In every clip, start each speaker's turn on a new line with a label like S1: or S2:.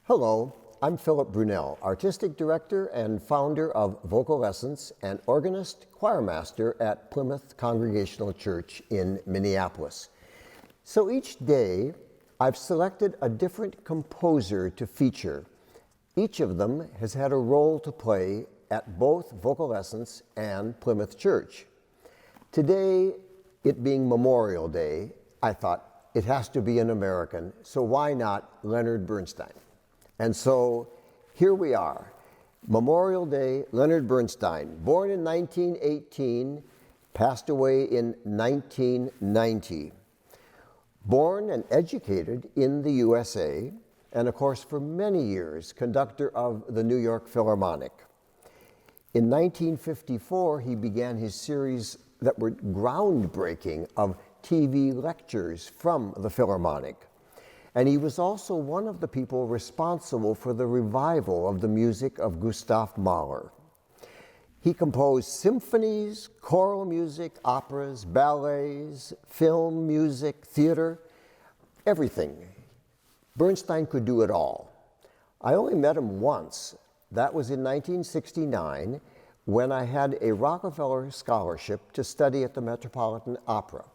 S1: Hello, I'm Philip Brunelle, Artistic Director and founder of VocalEssence and organist, choirmaster at Plymouth Congregational Church in Minneapolis. So each day, I've selected a different composer to feature. Each of them has had a role to play at both VocalEssence and Plymouth Church. Today, it being Memorial Day, I thought it has to be an American, so why not Leonard Bernstein? And so here we are, Memorial Day, Leonard Bernstein, born in 1918, passed away in 1990. Born and educated in the USA, and of course for many years, conductor of the New York Philharmonic. In 1954, he began his series that were groundbreaking of TV lectures from the Philharmonic. And he was also one of the people responsible for the revival of the music of Gustav Mahler. He composed symphonies, choral music, operas, ballets, film, music, theater, everything. Bernstein could do it all. I only met him once. That was in 1969 when I had a Rockefeller scholarship to study at the Metropolitan Opera.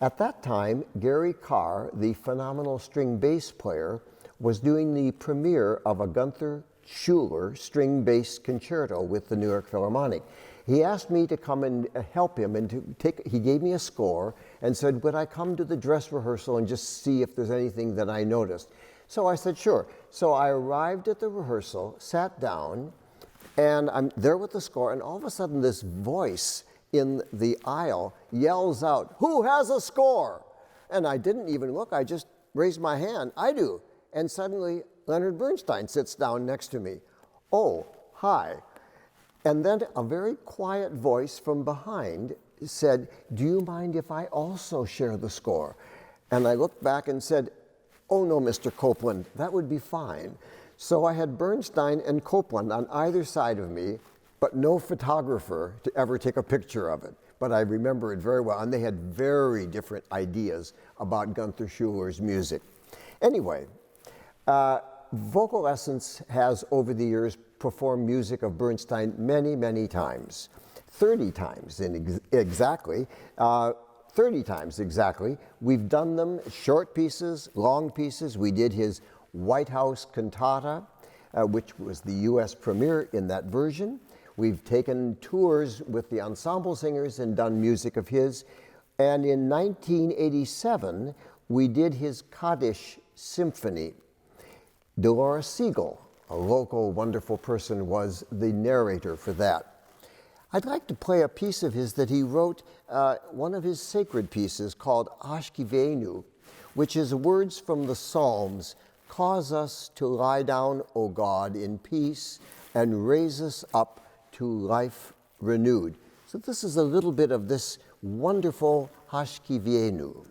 S1: At that time, Gary Carr, the phenomenal string bass player, was doing the premiere of a Gunther Schuller string bass concerto with the New York Philharmonic. He asked me to come and help him, and he gave me a score and said, would I come to the dress rehearsal and just see if there's anything that I noticed? So I said, sure. So I arrived at the rehearsal, sat down, and I'm there with the score, and all of a sudden this voice in the aisle yells out, who has a score? And I didn't even look, I just raised my hand, I do. And suddenly Leonard Bernstein sits down next to me. Oh, hi. And then a very quiet voice from behind said, do you mind if I also share the score? And I looked back and said, oh no, Mr. Copeland, that would be fine. So I had Bernstein and Copeland on either side of me, but no photographer to ever take a picture of it. But I remember it very well, and they had very different ideas about Gunther Schuller's music. Anyway, VocalEssence has over the years performed music of Bernstein many, many times. 30 times exactly. 30 times exactly. We've done them short pieces, long pieces. We did his White House cantata, which was the US premiere in that version. We've taken tours with the ensemble singers and done music of his. And in 1987, we did his Kaddish Symphony. Dolores Siegel, a local wonderful person, was the narrator for that. I'd like to play a piece of his that he wrote, one of his sacred pieces called Ashkevenu, which is words from the Psalms. Cause us to lie down, O God, in peace, and raise us up to life renewed. So this is a little bit of this wonderful Ashkevenu.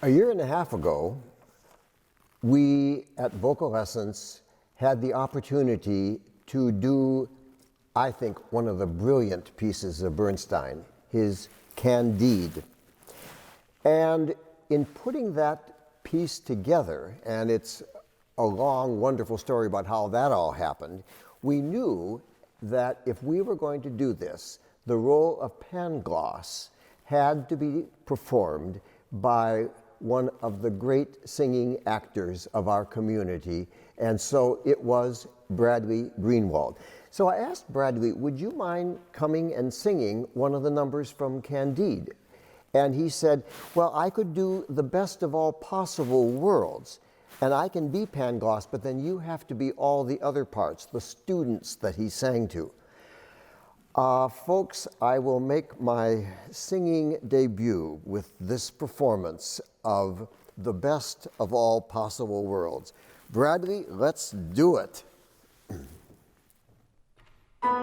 S1: A year and a half ago, we at VocalEssence had the opportunity to do, I think, one of the brilliant pieces of Bernstein, his Candide. And in putting that piece together, and it's a long, wonderful story about how that all happened, we knew that if we were going to do this, the role of Pangloss had to be performed by one of the great singing actors of our community, and so it was Bradley Greenwald. So I asked Bradley, would you mind coming and singing one of the numbers from Candide? And he said, well, I could do the best of all possible worlds, and I can be Pangloss, but then you have to be all the other parts, the students that he sang to. Folks, I will make my singing debut with this performance of the best of all possible worlds. Bradley, let's do it.
S2: Let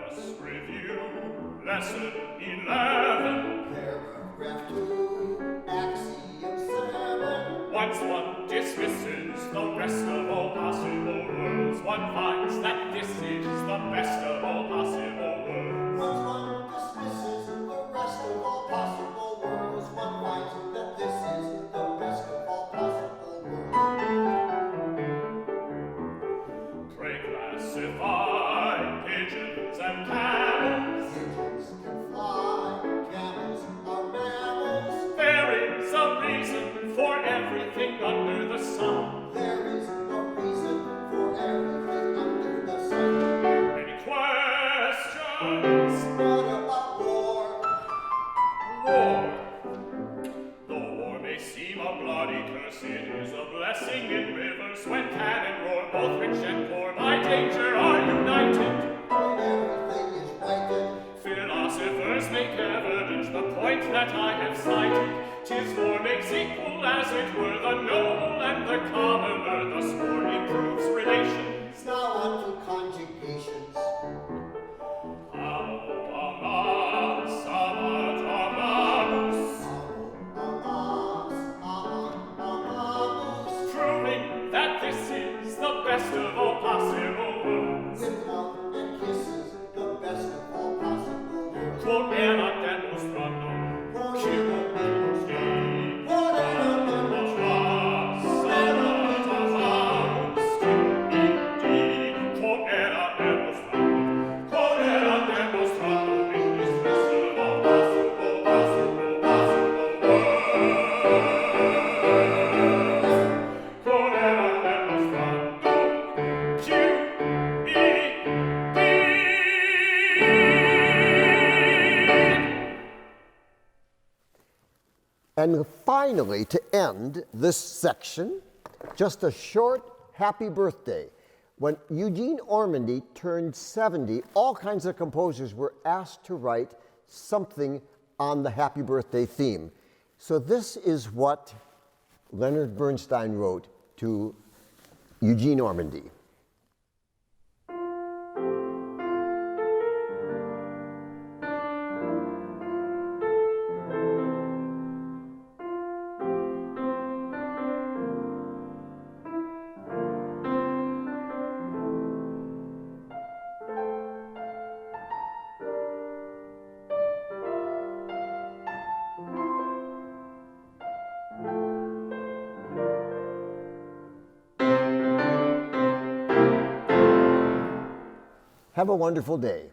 S2: us review lesson 11.
S3: Paragraph 2, axiom 7.
S2: Once one dismisses the rest of all possible worlds, one finds that this is the best of all possible worlds.
S3: Once one dismisses the rest of all possible worlds, one finds that this is the best of all possible worlds.
S2: Pray classify pigeons and camels.
S3: Pigeons can fly, camels are mammals.
S2: There is a reason for everything under the sun.
S3: There is a reason for everything under the sun.
S2: Any questions?
S3: What about war?
S2: War. Though war may seem a bloody curse, it is a blessing in rivers when cannon roar. Both rich and poor by danger are united.
S3: When everything is righted,
S2: Philosophers make evident the point that I have cited. 'Tis war makes equal, as it were, the noble and the commoner. Thus war improves relations.
S3: now on to conjugations.
S2: Amo, amas, amat, amamus. Proving that this is the best of all possible worlds.
S3: With love and kisses, the best of all possible worlds.
S2: Quod erat demus random, cura demus Dei.
S3: Quod erat demus
S2: Sarat amamus, indeed. Quod erat demus random, in this best of all possible worlds. Quod erat demus random,
S1: And finally, to end this section, just a short happy birthday. When Eugene Ormandy turned 70, all kinds of composers were asked to write something on the happy birthday theme. So this is what Leonard Bernstein wrote to Eugene Ormandy. Have a wonderful day.